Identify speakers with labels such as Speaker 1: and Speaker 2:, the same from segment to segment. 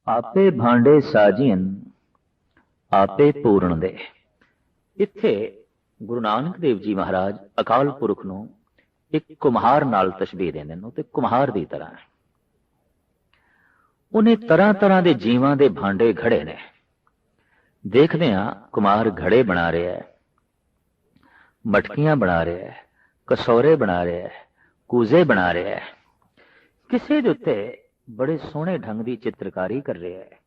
Speaker 1: आपे भांडे साजियन आपे पूर्ण दे। इत्थे गुरु नानक देव जी महाराज अकाल पुरख नूं एक कुम्हार नाल तशबीह देंदे ने ते कुम्हार दी तरह है। उन्हें तरह तरह के जीवां दे भांडे घड़े ने। देखते हैं कुम्हार घड़े बना रहा है, मटकियां बना रहा है, कसौरे बना रहा है, कूजे बना रहा है। किसी दे उत्ते बड़े सोहने ढंग की चित्रकारी कर रहा है,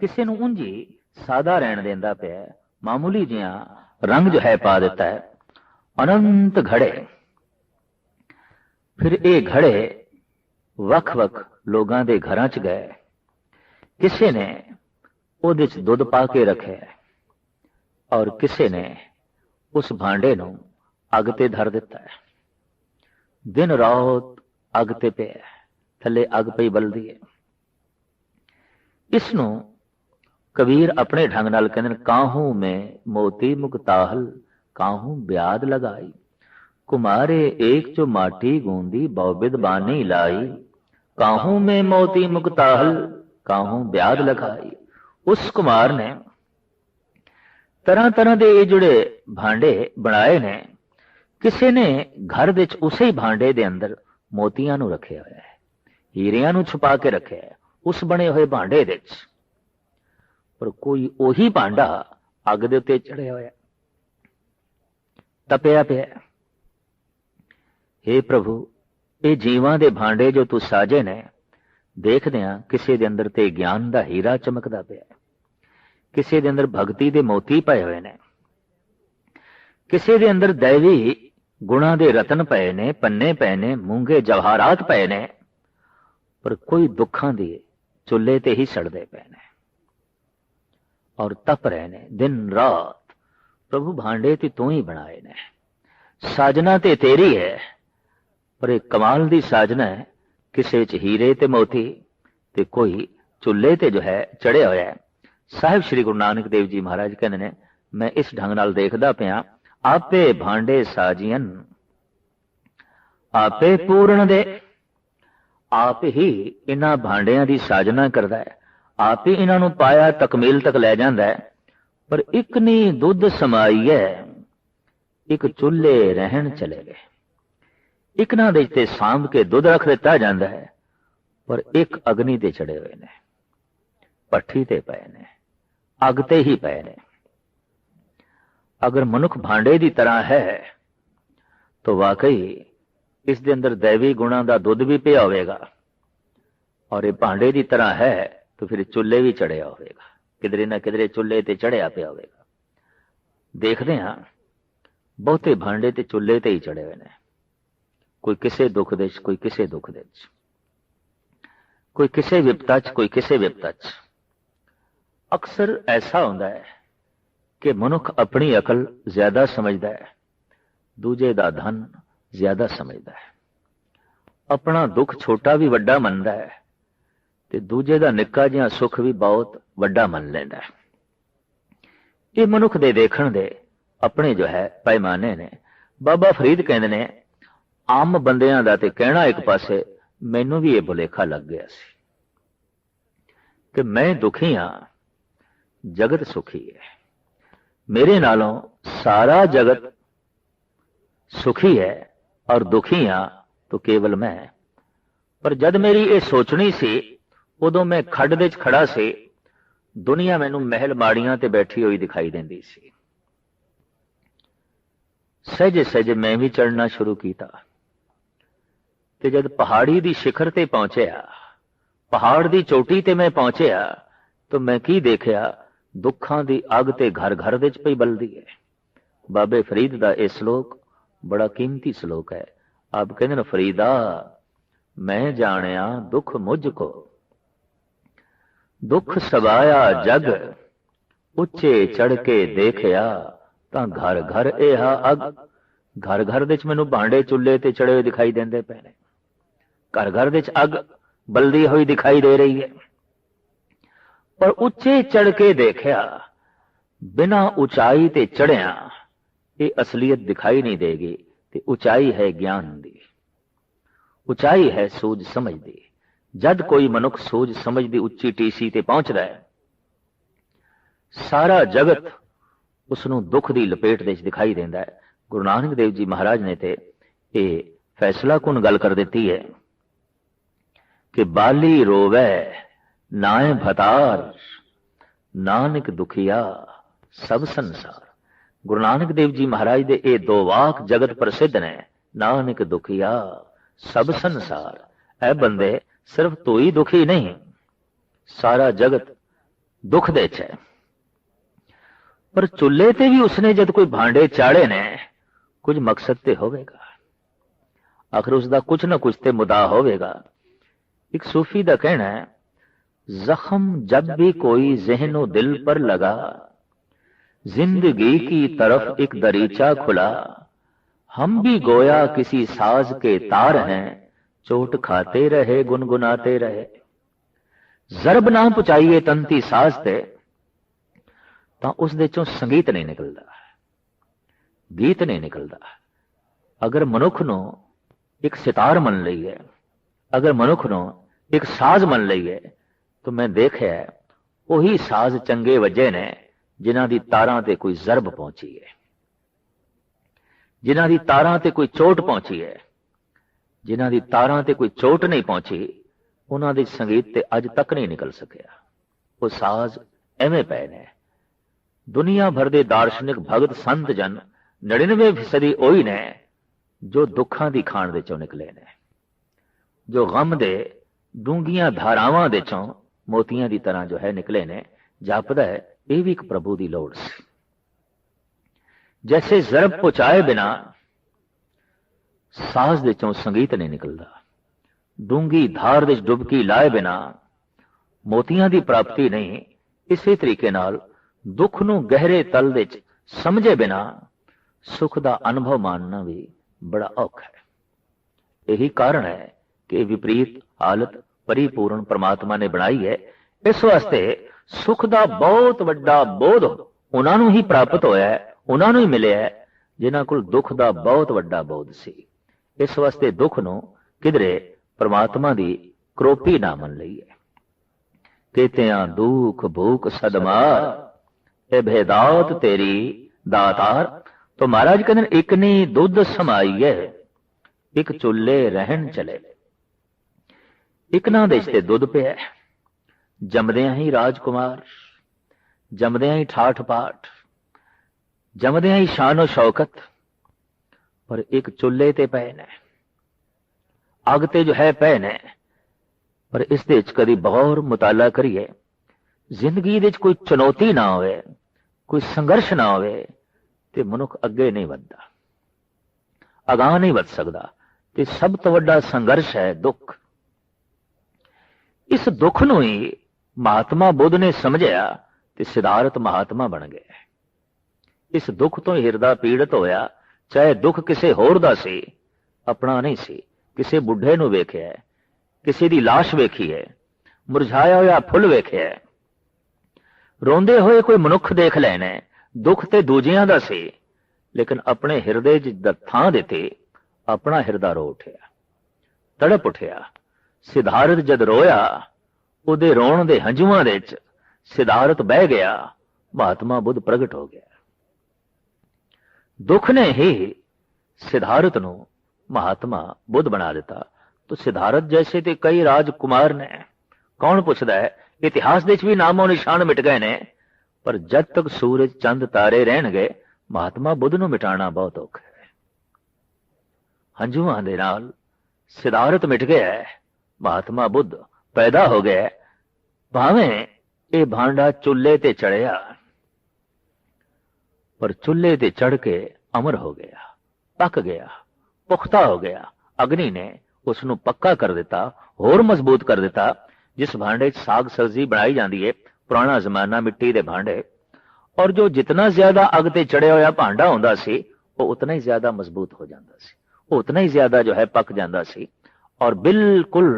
Speaker 1: किसी नूं उंजी सादा रहन देंदा पिया, मामूली जिहा रंग जो है पा देता है। अनंत घड़े। फिर ये घड़े वख वख लोगों के घर च गए। किसी ने उहदे च दुध पा के रखे और किसी ने उस भांडे नूं अग ते धर दिता है। दिन रात अग ते पे थले अग पई बलदी है। इसनूं कबीर अपने ढंग नाल कहंदे ने, काहू में मोती मुक्ताहल काहू ब्याद लगाई, कुमारे एक चो माटी गूंदी बहुबिद बानी लाई, काहू में मोती मुक्ताहल काहू ब्याद लगाई। उस कुमार ने तरह तरह के ये जुड़े भांडे बनाए ने। किसी ने घर विच उसे ही भांडे दे अंदर मोतियां नूं रखे होया है, हीरियां नूं छुपा के रखे है उस बने हुए भांडे दे विच। पर कोई ओही भांडा अग दे उत्ते चढ़िया होया, तपिया पिया। हे प्रभु, ये जीवां दे भांडे जो तू साजे ने, देखदे हां किसी दे अंदर ते ज्ञान दा हीरा चमकदा पिया, किसी दे अंदर भगती दे मोती पए हुए ने, किसी दे अंदर दैवी गुणा दे रतन पए ने, पन्ने पए ने, मूंगे जवाहरात पए ने। पर कोई दुखां दे चुल्हे ते ही सड़दे पए ने और तप रहे ने दिन रात। प्रभु, भांडे ते तू ही बनाए ने, साजना ते तेरी है। पर एक कमाल दी साजना है, किसे च हीरे ते मोती ते कोई चुल्हे ते जो है चढ़िया होया है। साहिब श्री गुरु नानक देव जी महाराज कहते ने, मैं इस ढंग नाल देखदा पिया, आपे भांडे साजियन आपे पूर्ण दे। आप ही इन्हां भांडियां दी साजना करदा है, आप ही इन्हां नूं पाया तकमील तक लै जांदा है। पर एक नी दुध समाई है, एक चुल्हे रहन चले गए। एक ना दे ते सांभ के दुध रख दिता जाता है, पर एक अग्नि ते चढ़े हुए ने, भट्ठी ते पए ने, अग ते ही पए ने। अगर मनुख भांडे की तरह है तो वाकई इस दे अंदर दैवी गुणा का दुध भी पिया होगा, और ये भांडे की तरह है तो फिर चुल्हे भी चढ़िया होगा, किधरे ना किधरे चुल्हे ते चढ़िया पिया होगा। देखते हाँ बहुते भांडे ते चुल्हे ते ही चढ़े हुए ने, कोई किसे दुख दे, कोई किसे दुख दे, कोई किसे विपता च, कोई किसे विपता च। अक्सर ऐसा होता है कि मनुख अपनी अकल ज्यादा समझदा है, दूजे दा धन ज्यादा समझदा है, अपना दुख छोटा भी वड्डा मनदा है ते दूजे दा निक्का जिहा सुख भी बहुत वड्डा मन लैंदा है। ये मनुख दे देखण दे अपने जो है पैमाने ने। बाबा फरीद कहंदे ने, आम बंदियां दा ते कहना एक पासे, मैनू भी ये भुलेखा लग गया सी कि मैं दुखी हां, जगत सुखी है, मेरे नालों सारा जगत सुखी है और दुखी हां तो केवल मैं। पर जद मेरी ये सोचनी सी उदों मैं खड्ड दे च खड़ा सी, दुनिया मैनू महल माड़ियां ते बैठी हुई दिखाई देंदी सी। सहजे सहजे मैं भी चढ़ना शुरू किया ते जद पहाड़ी दी शिखर ते पहुंचया, पहाड़ दी चोटी ते मैं पहुंचया तो मैं की देखया, दुखां दी अग ते घर घर दे च पई बलदी है। बाबे फरीद दा यह श्लोक बड़ा कीमती श्लोक है। आप कहते न, फरीदा मैं जानिया दुख मुझको, दुख सबाया जग, उच्चे चढ़ के देखया तां घर घर एहा अग। घर घर दे च मैनू भांडे चुल्हे ते चढ़े हुए दिखाई देंदे पे ने, घर घर दे च अग बलदी हुई दिखाई दे रही है। पर उच्चे चढ़ के देखया, बिना ऊंचाई ते चढ़िया ये असलियत दिखाई नहीं देगी। ते ऊंचाई है ज्ञान दी, ऊंचाई है सूझ समझ दी। जद कोई मनुख सूझ समझ की उच्ची टीसी ते पहुंचता है, सारा जगत उसनों दुख की लपेट दे दिखाई देता है। गुरु नानक देव जी महाराज ने ते ये फैसला कुन गल कर दी है कि बाली रोवै नाए भतार, नानक दुखिया सब संसार। गुरु नानक देव जी महाराज दे ये दो वाक जगत प्रसिद्ध ने, नानक दुखिया सब संसार। ऐ बंदे सिर्फ तू ही दुखी नहीं, सारा जगत दुख दे च है। पर चुल्हे ते भी उसने जब कोई भांडे चाड़े ने, कुछ मकसद ते होवेगा, आखिर उसका कुछ ना कुछ ते मुदा होवेगा। एक सूफी का कहना है, जख्म जब भी कोई ज़हनो दिल पर लगा, जिंदगी की तरफ एक दरीचा खुला, हम भी गोया किसी साज के तार हैं, चोट खाते रहे गुनगुनाते रहे। जरब ना पुचाइए तंती साज ते, तो उस दे चों संगीत नहीं निकलता, गीत नहीं निकलता। अगर मनुख नो एक सितार मन लईए, अगर मनुख नो एक साज मन लईए, तो मैं देखिया वही साज चंगे वजे ने जिन्हां दी तारां ते कोई जरब पहुंची है, जिन्हां दी तारां ते कोई चोट पहुंची है। जिन्हां दी तारां ते कोई चोट नहीं पहुंची, उन्हां दे संगीत ते अज तक नहीं निकल सकिया। वो साज एवें पए ने। दुनिया भर दे दार्शनिक भगत संत जन 99% ओही ने जो दुखां दी खाण दे चों निकले ने, जो गम दे डूंगियां धारावां दे चों मोतियां दी तरह जो है निकले ने। जापदा है ये भी एक प्रभु दी लोड़ सी। जैसे जरब पुचाए बिना साज दे चों संगीत नहीं निकलता, डूंगी धार दे डुबकी लाए बिना मोतियां दी प्राप्ति नहीं। इसी तरीके नाल दुख नूं गहरे तल दे च समझे बिना सुख दा अनुभव मानना भी बड़ा औखा है। यही कारण है कि विपरीत हालत परिपूर्ण परमात्मा ने बनाई है। इस वास्ते सुख दा बहुत वड्डा बोध उन्हां नूं ही प्राप्त होया है, उन्हां नूं ही मिलिया है जिन्हां कोल दुख दा बहुत वड्डा बोध सी। इस वास्ते दुख नूं किधरे परमात्मा दी क्रोपी ना मन लईए। कहतियां दुख भूख सदमार, ए भेदात तेरी दातार। तो महाराज कहते एक नी दुध समाइए, एक चुल्ले रहन चले। एक ना देश ते दुध पिया, जमदियां ही राजकुमार, जमदियां ही ठाठ पाठ, जमदियां ही शानो शौकत, पर एक चुल्ले ते पए ने, अग ते जो है पए ने। पर इस दे च कदी गौर मुताला करिए, जिंदगी दे च कोई चुनौती ना होवे, कोई संघर्ष ना होवे ते मनुख अगे नहीं वधदा, अगाह नहीं वध सकदा। ते सब तो वड्डा संघर्ष है दुख। इस दुख नूं ही महात्मा बुद्ध ने समझिया ते सिद्धार्थ महात्मा बन गए। इस दुख तो हिरदा पीड़ित होया, चाहे दुख किसे होर दा सी, अपना नहीं सी। किसे बुढ़े नूं वेखिया, किसी दी लाश वेखी है, मुरझाया होया फुल वेखिया, रोंदे होए कोई मनुख देख लेने। दुख ते दूजियां दा सी, लेकिन अपने हिरदे च थां दित्ती, अपना हिरदा रो उठिया, तड़प उठिया। सिद्धार्थ जद रोया, उहदे रोण दे हंझुआं दे च सिद्धार्थ बह गया, महात्मा बुद्ध प्रगट हो गया। दुख ने ही सिद्धार्थ नूं महात्मा बुद्ध बना दिता। तो सिद्धार्थ जैसे ते कई राजकुमार ने, कौन पुछदा है, इतिहास दे च भी नामो निशान मिट गए ने। पर जब तक सूरज चंद तारे रहणगे, महात्मा बुद्ध नूं मिटाना बहुत औखा है। हंझुआं दे नाल सिद्धार्थ मिट गया है, महात्मा बुद्ध पैदा हो गया। भावें ये भांडा चुल्हे ते चढ़िया, पर चुल्हे ते चढ़ के अमर हो गया, पक गया, पुख्ता हो गया। अग्नि ने उसनूं पक्का कर दिता, होर मजबूत कर दिता। जिस भांडे साग सब्जी बनाई जाती है, पुराना जमाना मिट्टी के भांडे, और जो जितना ज्यादा अग ते चढ़िया होया भांडा होंदा सी, वो उतना ही ज्यादा मजबूत हो जाता सी, वो उतना ही ज्यादा जो है पक जाता सी, और बिल्कुल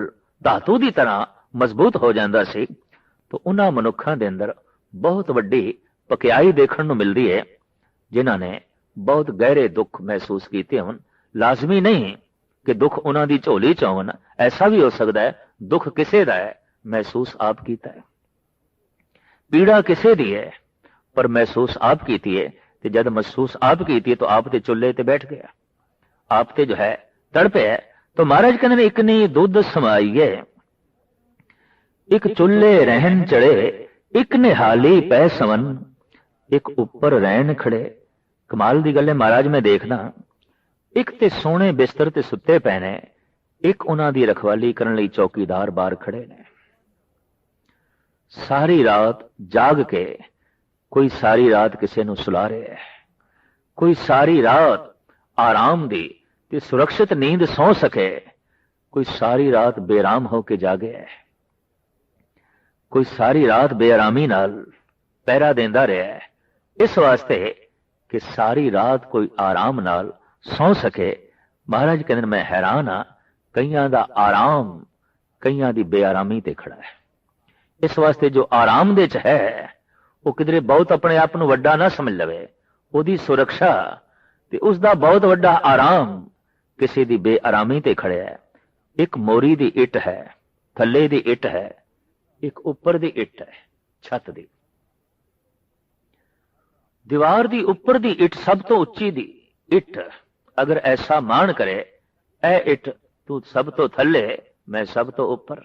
Speaker 1: धातु की तरह मजबूत हो जाता सी। तो उन्हां मनुखां दे अंदर बहुत वड्डी पकियाई देखण नूं मिलदी है, जिन्हां ने बहुत गहरे दुख महसूस कीते होण। लाजमी नहीं कि दुख उन्हां दी झोली च आउण। ऐसा भी हो सकता है दुख किसे दा है, महसूस आप कीता है। पीड़ा किसे दी है, पर महसूस आप कीती है। ते जद महसूस आप कीती है तो आप ते चुल्हे ते बैठ गया, आप ते जो है तड़पे है। तो महाराज कहते ने एक नी दुध समाईए, एक चुल्हे रहन चढ़े, एक निहाली पै सवन, एक उपर रहन खड़े। कमाल दी गल है महाराज, मैं देखना एक ते सोहणे बिस्तर ते सुत्ते पए ने, एक उन्हां दी रखवाली करन लई चौकीदार बाहर खड़े ने। सारी रात जाग के कोई सारी रात किसी नूं सुला रहा है, कोई सारी रात आराम दी ते सुरक्षित नींद सौ सके, कोई सारी रात बेराम होके जागे है, कोई सारी रात बेआरामी नाल पहरा देंदा रहा है, इस वास्ते कि सारी रात कोई आराम नाल सौ सके। महाराज कहते मैं हैरान हाँ, कईयां दा आराम कईयां दी बेआरामी ते खड़ा है। इस वास्ते जो आराम दे च है वो किधरे बहुत अपने आप नूं वड्डा ना समझ लवे, ओदी सुरक्षा ते उसदा बहुत वड्डा आराम किसी दी बेआरामी ते खड़े है। एक मोरी दी इट है, थल्ले दी इट है, एक उपर दी इट है, छत दी दीवार दी उपर दी इट सब तो उच्ची दी इट अगर ऐसा मान करे, ऐ इट तू सब तो थल्ले मैं सब तो उपर,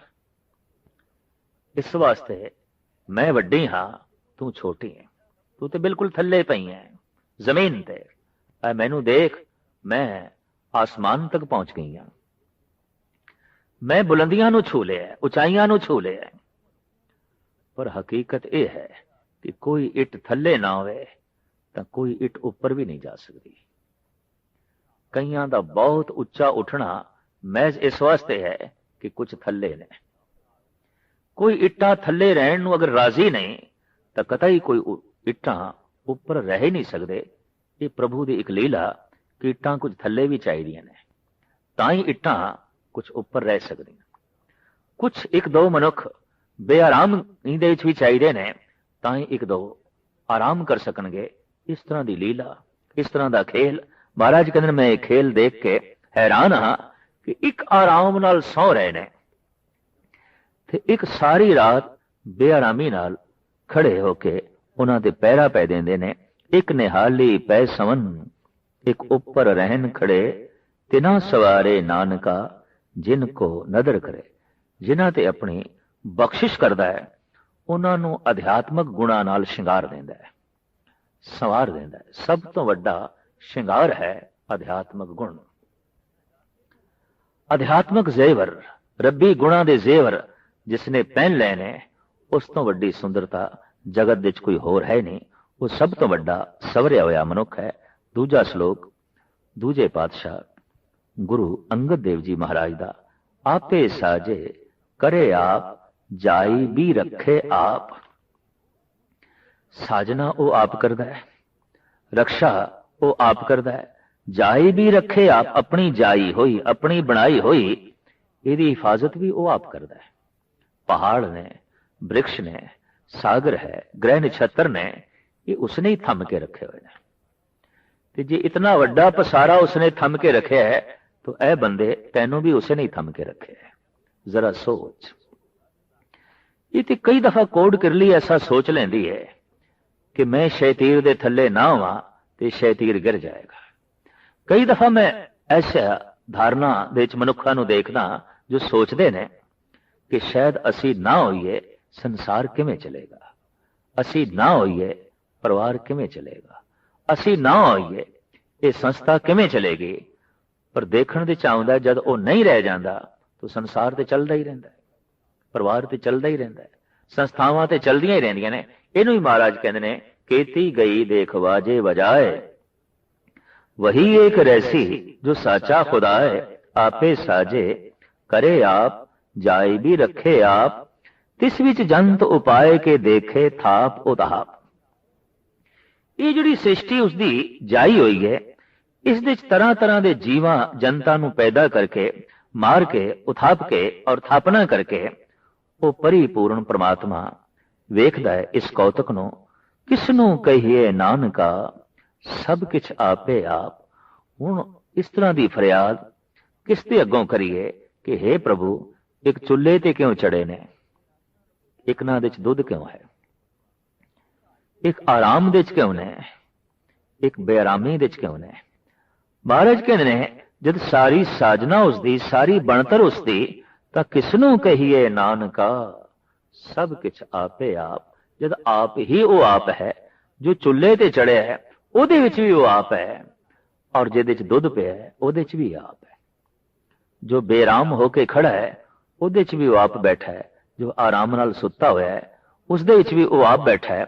Speaker 1: इस वास्ते मैं वड्डी हां तू छोटी है, तू तो बिल्कुल थल्ले पई है जमीन ते, मैनू देख मैं आसमान तक पहुंच गई हां, मैं बुलंदियां नू छू लिया, उचाइयां नू छू लिया। पर हकीकत यह है कि कोई इट थल्ले ना होवे तो कोई इट ऊपर भी नहीं जा सकती। कईयां दा बहुत उच्चा उठना महज इस वास्ते है कि कुछ थल्ले ने। कोई इट्टा थल्ले रहन नू अगर राजी नहीं तो कतई कोई इट्टा ऊपर रह ही नहीं सकते। ये प्रभु की एक लीला कि इट्टा कुछ थल्ले भी चाहिए ने, ताई इट्टा कुछ ऊपर रह सकती। कुछ एक दो मनुख बेआराम दे भी चाहिए ने, ताई एक दो आराम कर सकणगे। इस तरह की लीला, इस तरह का खेल। महाराज कहते मैं ये खेल देख के हैरान हाँ कि एक आराम नाल सौ रहे ने ते एक सारी रात बेआरामी नाल खड़े होके उन्हां दे पैरा पै देंदे ने। एक निहाली पै सवन, एक उपर रहन खड़े, तिना सवारे नानका जिनको नदर करे। जिन्हां ते अपनी बख्शिश करदा है उन्हां नूं अध्यात्मक गुणां नाल शिंगार देंदा है, संवार देंदा है। सब तो वड्डा शिंगार है अध्यात्मक गुण। अध्यात्मक जेवर, रब्बी गुणां दे जेवर जिसने पहन लेने, उस तो वड्डी सुंदरता जगत विच कोई होर है नहीं। वो सब तो वड्डा सवरिया होया मनुख है। दूजा श्लोक दूजे पातशाह गुरु अंगद देव जी महाराज दा। आपे साजे करे आप, जाई भी रखे आप। साजना वो आप करदा है, रक्षा वो आप करदा है, जाई भी रखे आप। अपनी जाई हुई, अपनी बनाई हुई इहदी हिफाजत भी वो आप करदा है। पहाड़ ने, वृक्ष ने, सागर है, ग्रह नक्षत्र ने, ये उसने ही थम के रखे हुए हैं। ते जे इतना वड्डा पसारा उसने थम के रखे है तो ऐ बंदे तैनू भी उसने ही थम के रखे है। जरा सोच। ये तो कई दफा कोड कर ली ऐसा सोच लेंदी है कि मैं शैतीर दे थल्ले ना हुआ तो शैतीर गिर जाएगा। कई दफा मैं ऐसा धारणा दे मनुखा नू देखना जो सोचते ने कि शायद असी ना होइए संसार किवें चलेगा, असी ना होइए परिवार किवें चलेगा, असी ना होइए ये संस्था किवें चलेगी। पर देखण दे चाहुंदा जद वो नहीं रह जाता तो संसार तो चलता ही रहता है, परिवार तो चलता ही रहता है, संस्थावां तो चलदियां ही रहंदियां ने। इनू ही महाराज कहते ने केती गई देख वाजे बजाए, वही एक रहसी जो साचा खुदा है। आपे साजे करे आप, जाय भी रखे आप। तिस विच जंत उपाय के देखे थाप उताप। ये जिहड़ी सृष्टि उसकी जाई हुई है, इस दे तरह तरह के जीवां जनता नू पैदा करके, मार के, उथाप के और थापना करके वो परिपूर्ण परमात्मा वेखदा है। इस कौतक नू किसनू कहिए नानका, सब किछ आपे आप। हुण इस तरह की फरियाद किस ते अगों करिए कि हे प्रभु एक चुੱਲ੍ਹੇ ते क्यों चढ़े ने, एक ना दे च दुध क्यों है, एक आराम दे च क्यों ने, एक बेआरामी दे च क्यों ने। महाराज कहते ने जद सारी साजना उसदी, सारी बनतर उसदी, तां किसनों कहिए नानका सब किछ आपे आप। जद आप ही वो आप है जो चुੱਲ੍ਹੇ ते चढ़िया है, ਉਹਦੇ ਵਿੱਚ भी वो आप है, और ਜਿਹਦੇ ਚ ਦੁੱਧ ਪਿਆ है ਉਹਦੇ ਚ भी आप है। जो बेराम होके खड़ा है ਉਹਦੇ ਚ भी वो आप बैठा है, जो आराम नाल सुता होया है उसदे ਵਿੱਚ भी वो आप बैठा है।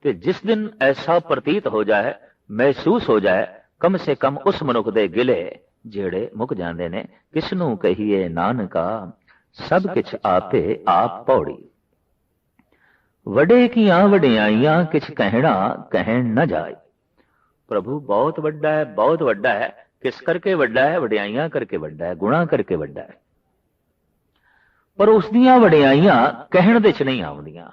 Speaker 1: ਤੇ जिस दिन ऐसा प्रतीत हो जाए, महसूस हो जाए, कम से कम उस मनुख दे गिले ਜਿਹੜੇ ਮੁੱਕ ਜਾਂਦੇ ਨੇ। किस नूं कहिए नानका सब किछ आपे आप पौड़ी। वडे कीआं वडियाइयां किछ कहना कहन न जाए। प्रभु बहुत वड्डा है, बहुत वड्डा है। किस करके वड्डा है? वडियाइयां करके वड्डा है, गुणा करके वड्डा है। पर उसदियां वडियाइयां कहण दे च नहीं आउंदियां।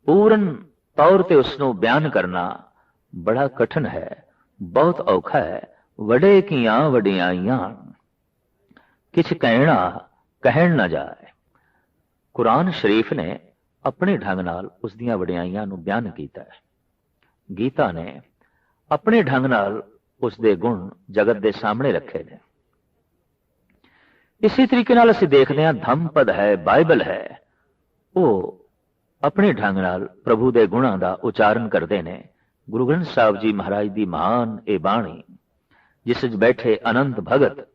Speaker 1: पूर्ण तौर ते उसनूं बयान करना बड़ा कठिन है, बहुत औखा है। वडे कीआं वडियाइयां किछ कहना कहण न जाए। कुरान शरीफ ने अपने ढंग नाल उसदियां वडियाइयां नूं बयान कीता है। गीता ने अपने ढंग नाल उसदे गुण जगत दे सामने रखे ने। इसी तरीके नाल असीं देखदे हां धम्मपद है, बाइबल है, वो अपने ढंग नाल प्रभु दे गुणां दा उचारण करदे ने। गुरु ग्रंथ साहिब जी महाराज दी महान ये बाणी जिस विच बैठे अनंत भगत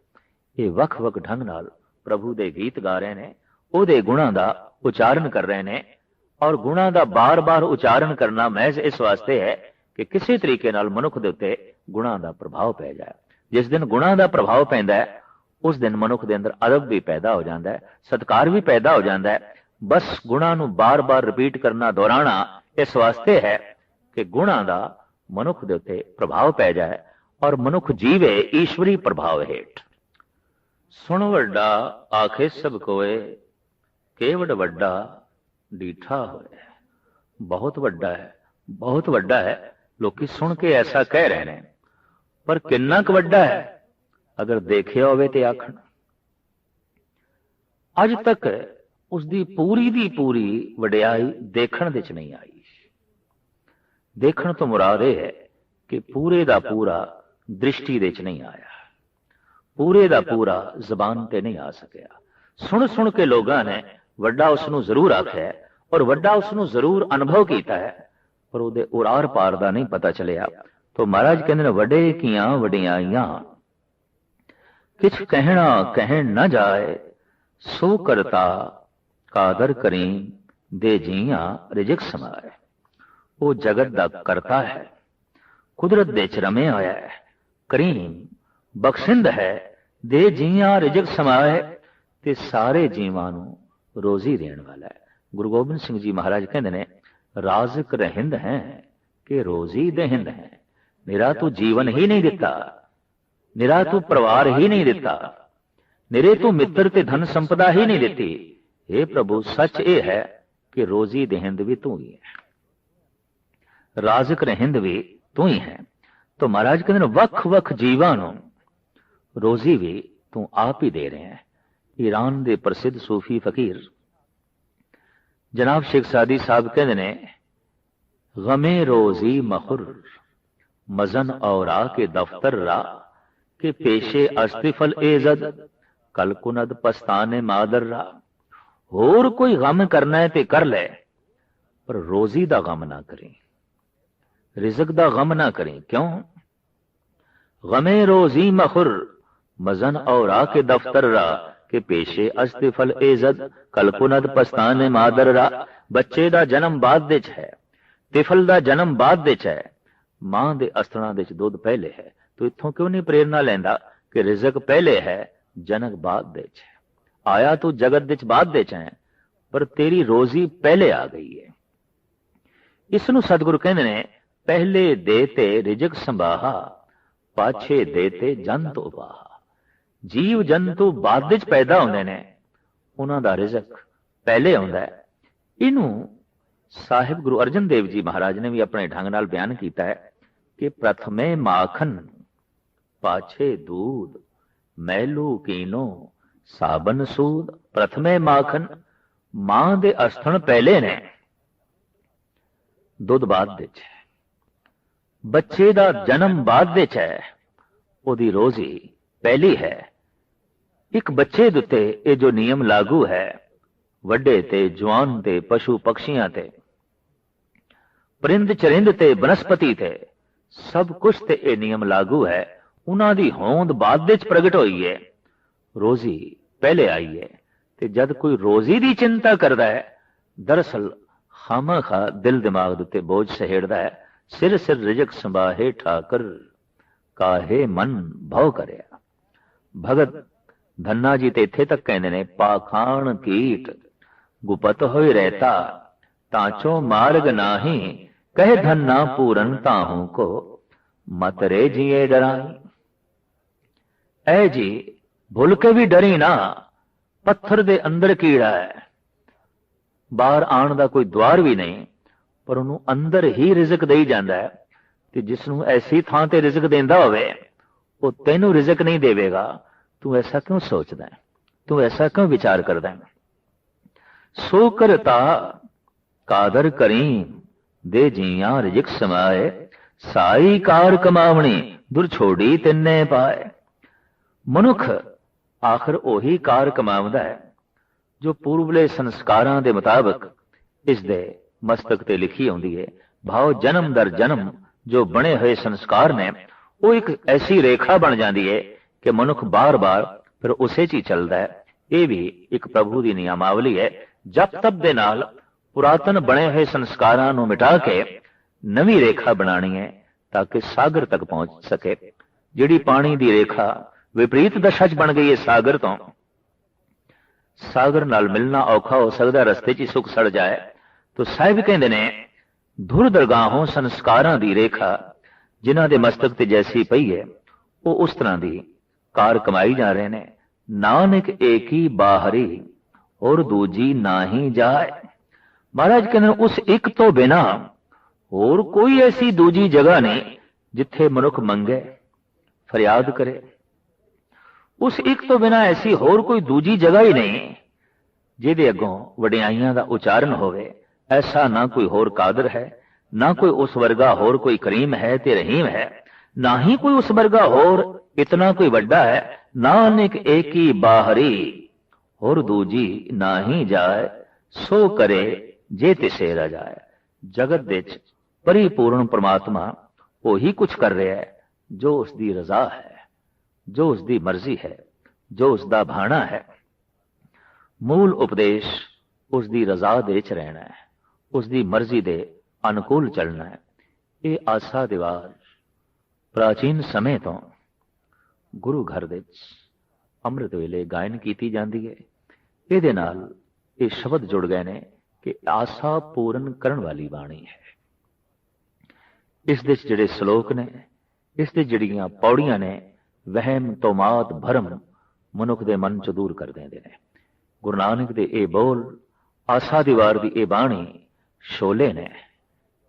Speaker 1: ये वख वख ढंग नाल प्रभु दे गीत गा रहे ने, ਉਹਦੇ गुणां दा उचारण कर रहे ने। और गुणां दा बार बार उचारण करना महज इस वास्ते है कि किसी तरीके नाल मनुख दे उत्ते गुणां दा प्रभाव पै जाए। जिस दिन गुणां दा प्रभाव पैंदा है उस दिन मनुख दे अंदर अदब भी पैदा हो जाता है, सत्कार भी पैदा हो जाता है। बस गुणां नूं बार बार रिपीट करना, दोहराना इस वास्ते है कि गुणां दा मनुख दे उत्ते प्रभाव पै जाए और मनुख जीवे ईश्वरी प्रभाव हेठ। सुन वड्डा आखे सब कोए, केवड़ वड्डा डीठा होए। बहुत वड्डा है, बहुत वड्डा है। लोग सुन के ऐसा कह रहे हैं, पर किन्ना क वड्डा है अगर देखिया होवे ते आखण। अज तक उसकी पूरी दी पूरी वडियाई देखण दे च नहीं आई। देखण तो मुराद यह है कि पूरे दा पूरा दृष्टि दे च नहीं आया, पूरे दा पूरा जबान ते नहीं आ सकिया। सुन सुन के लोगों ने वड्डा उसनूं जरूर आख्या है और वड्डा उसनूं जरूर अनुभव किया है, पर उहदे उरार पार दा नहीं पता चलिया। तो महाराज कहंदे ने वडे कीआं वडियाइयां किछ कहना कहन न जाए, सो करता कादर करीम दे जियां रिजक समाए। वो जगत दा करता है, कुदरत दे च रमिया होया है, करीम बख्शिंद है, दे जियां रिजक समाए, ते सारे जीवां नूं रोजी देण वाला है। गुरु गोबिंद सिंह जी महाराज कहंदे ने राज़िक रहिंद है कि रोजी देहिंद है। निरा तू जीवन ही नहीं दिता, निरा तू परिवार ही नहीं दिता, निरे तू मित्र ते धन संपदा ही नहीं दिती। हे प्रभु सच ये है कि रोजी देहिंद भी तू ही है, राज़िक रहिंद भी तू ही है। तो महाराज कहंदे ने वख वख जीवां नूं रोजी भी तू आप ही दे रहे हैं। ईरान के प्रसिद्ध सूफी फकीर जनाब शेख सादी साहब कहते ने गमे रोजी मखुर मजन और के दफ्तर रा के पेशे अस्तिफल एजद कल कुनद पस्ताने मादर रा। होर कोई गम करना है ते कर ले, पर रोजी दा गम ना करें, रिजक दा गम ना करें। क्यों? गमे रोजी मखुर मजन और के दफ्तर रा के पेशे अस्तिफल एजद कलपुनद पस्ताने मादर रा। बच्चे दा जन्म बाद दे च है, तिफल दा जन्म बाद दे च है, मां दे अस्तना दे च दुध पहले है। तो इत्थों क्यों नहीं प्रेरणा लेंदा कि रिजक पहले है, जनक बाद दे च है। आया तू जगत दे च बाद दे च है, पर तेरी रोजी पहले आ गई है। इसनू सतगुरु कहंदे ने पहले देते रिजक संभाहा, पाछे देते जन तो बाहा। जीव जंतु बाद विच पैदा होंदे ने, उन्हां दा रिजक पहले आउंदा है। इनू साहिब गुरु अर्जन देव जी महाराज ने भी अपने ढंग नाल बयान किया है कि प्रथमे माखन पाछे दूध मैलू कीनो साबन सूद प्रथमे माखन। मां दे अस्थन पहले ने, दुध बाद दे च, बच्चे दा जन्म बाद दे च है, ओदी रोजी पहली है। एक बच्चे दे उत्ते ये जो नियम लागू है, वड्डे ते जवान ते पशु पक्षियां ते परिंद चरिंद ते बनस्पति ते सब कुछ ते ये नियम लागू है। उन्हां दी होंद बाद दे च प्रगट होई है, रोजी पहले आई है। ते जद कोई रोजी दी चिंता करदा है, दरअसल खामखा दिल दिमाग दे उत्ते बोझ सहेड़दा है। सिर सिर रिजक संभाहे ठाकर, काहे मन भव करया। भगत धन्ना जी ते इत्थे तक कहंदे ने, पाखाण कीट गुपत होई रहता, तांचो मार्ग नाही, कहे धन्ना पूरन ताहू को, मत रे जिए डराई। ऐ जी भुल के भी डरी ना, पत्थर दे अंदर कीड़ा है, बाहर आण दा कोई द्वार भी नहीं, पर उन्होंने अंदर ही रिजक दई जांदा है। ते जिसनों ऐसी थां ते रिजक देंदा होवे, वो तैनू रिजक नहीं देवेगा। तू ऐसा क्यों सोचदा है, तू ऐसा क्यों विचार करदा है। सो करता कादर करीम, दे जियां रिजक समाए, साई कार कमावणी, दुर छोड़ी तिन्ने पाए। मनुख आखिर ओही कार कमावदा है जो पूर्वले संस्कारां दे मुताबिक इस दे मस्तक ते लिखी होंदी है। भाव जन्म दर जन्म जो बने हुए संस्कार ने, वो एक ऐसी रेखा बन जाती है कि मनुख बार बार फिर उसे च ही चलता है। ये भी एक प्रभु की नियमावली है। जप तप दे नाल पुरातन बने हुए संस्कारां नूं मिटा के नवी रेखा बनानी है, ताकि सागर तक पहुंच सके। जिहड़ी पानी की रेखा विपरीत दशा च बन गई है सागर तो, सागर नाल मिलना औखा हो सकता, रस्ते च सुख सड़ जाए। तो साहिब कहते ने, धुर दरगाहों संस्कारां दी रेखा जिन्हां दे मस्तक ते जैसी पई है, वो उस तरह दी कार कमाई जा रहे ने। नानक एक ही बाहरी और दूजी ना ही जाए। महाराज कहते उस एक तो बिना और कोई ऐसी दूजी जगह नहीं जिथे मनुख मंगे फरियाद करे। उस एक तो बिना ऐसी होर कोई दूजी जगह ही नहीं जिहदे अगों वडियाइयां दा उचारण होवे। ऐसा ना कोई होर कादर है, ना कोई उस वर्गा होर कोई करीम है ते रहीम है, ना ही कोई उस वर्गा होर इतना कोई वड्डा है। नानक एक ही बाहरी और दूजी ना ही जाए, सो करे जे तिसे रजाए। जगत विच परिपूर्ण परमात्मा वही कुछ कर रहा है जो उसकी रजा है, जो उसकी मर्जी है, जो उसका भाणा है। मूल उपदेश उसकी रजा दे च रहना है, उसकी मर्जी दे अनुकूल चलना है। ये आसा दीवार प्राचीन समय तो गुरु घर दे अमृत वेले गायन की जाती है। ये नाल ये शब्द जुड़ गए ने कि आसा पूर्ण करने वाली बाणी है। इस दे जिहड़े श्लोक ने, इस दे जिहड़ियां पौड़ियां ने, वहम तोमात भरम मनुख दे मन चो दूर कर देंदे ने। गुरु नानक दे ये बोल, आसा दीवार दी ये बाणी शोले ने,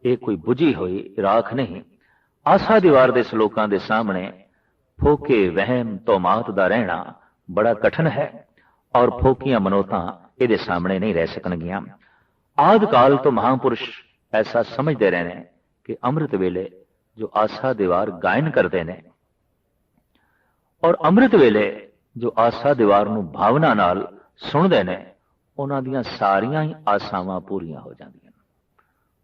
Speaker 1: ये कोई बुझी हुई राख नहीं। आसा दीवार दे श्लोकां दे सामने फोके वहम तोमात दा रहना बड़ा कठिन है, और फोकियां मनोतां इहदे सामने नहीं रह सकणगियां। आद काल तो महापुरुष ऐसा समझते रहे ने कि अमृत वेले जो आसा दीवार गायन करते हैं, और अमृत वेले जो आसा दीवार नूं भावना नाल सुनते हैं, उन्हां दीयां सारियां ही आसावां पूरीआं हो जांदियां।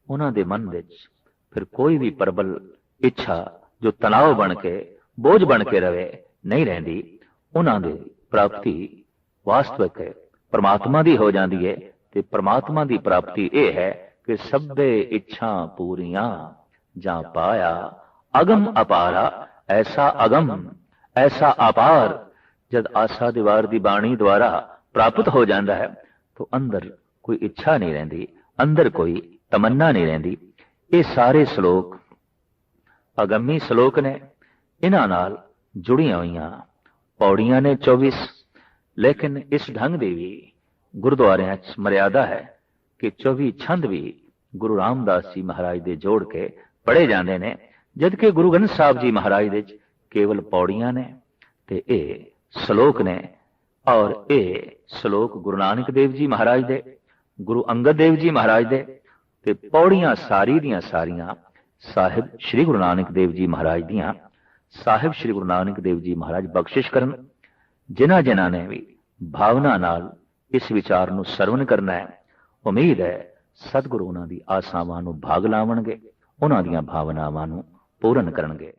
Speaker 1: उन्हां दे मन विच फिर कोई भी प्रबल इच्छा जो तनाव बन के बोझ बन के रहे नहीं रहिंदी। उन्हां दी प्राप्ति वास्तविक परमात्मा दी हो जाती है। ते परमात्मा दी प्राप्ति यह है कि सभे इच्छा पूरियां जा पाया अगम अपारा। ऐसा अगम, ऐसा अपार जब आसा दीवार दी बाणी द्वारा प्राप्त हो जाता है, तो अंदर कोई इच्छा नहीं रहिंदी, अंदर कोई तमन्ना नहीं रहिंदी। ये सारे श्लोक अगमी श्लोक ने, इन्हां नाल जुड़ियां हुई पौड़ियां ने 24। लेकिन इस ढंग दी भी गुरुद्वारियां च मर्यादा है कि 24 छंद भी गुरु रामदास जी महाराज दे जोड़ के पढ़े जाते हैं, जबकि गुरु ग्रंथ साहब जी महाराज दे केवल पौड़ियां ने ते ਸ਼ਲੋਕ ਨੇ ਔਰ ਇਹ ਸ਼ਲੋਕ ਗੁਰੂ ਨਾਨਕ ਦੇਵ ਜੀ ਮਹਾਰਾਜ ਦੇ, ਗੁਰੂ ਅੰਗਦ ਦੇਵ ਜੀ ਮਹਾਰਾਜ ਦੇ ਤੇ ਪੌੜੀਆਂ ਸਾਰੀ ਦੀਆਂ ਸਾਰੀਆਂ ਸਾਹਿਬ ਸ੍ਰੀ ਗੁਰੂ ਨਾਨਕ ਦੇਵ ਜੀ ਮਹਾਰਾਜ ਦੀਆਂ। ਸਾਹਿਬ ਸ੍ਰੀ ਗੁਰੂ ਨਾਨਕ ਦੇਵ ਜੀ ਮਹਾਰਾਜ ਬਖਸ਼ਿਸ਼ ਕਰਨ ਜਿਨ੍ਹਾਂ ਜਿਨ੍ਹਾਂ ਨੇ ਵੀ ਭਾਵਨਾ ਨਾਲ ਇਸ ਵਿਚਾਰ ਨੂੰ ਸਰਵਨ ਕਰਨਾ ਹੈ। ਉਮੀਦ ਹੈ ਸਤਿਗੁਰੂ ਉਹਨਾਂ ਦੀ ਆਸਾਵਾਂ ਨੂੰ ਭਾਗ ਲਾਵਣਗੇ, ਉਹਨਾਂ ਦੀਆਂ ਭਾਵਨਾਵਾਂ ਨੂੰ ਪੂਰਨ ਕਰਨਗੇ।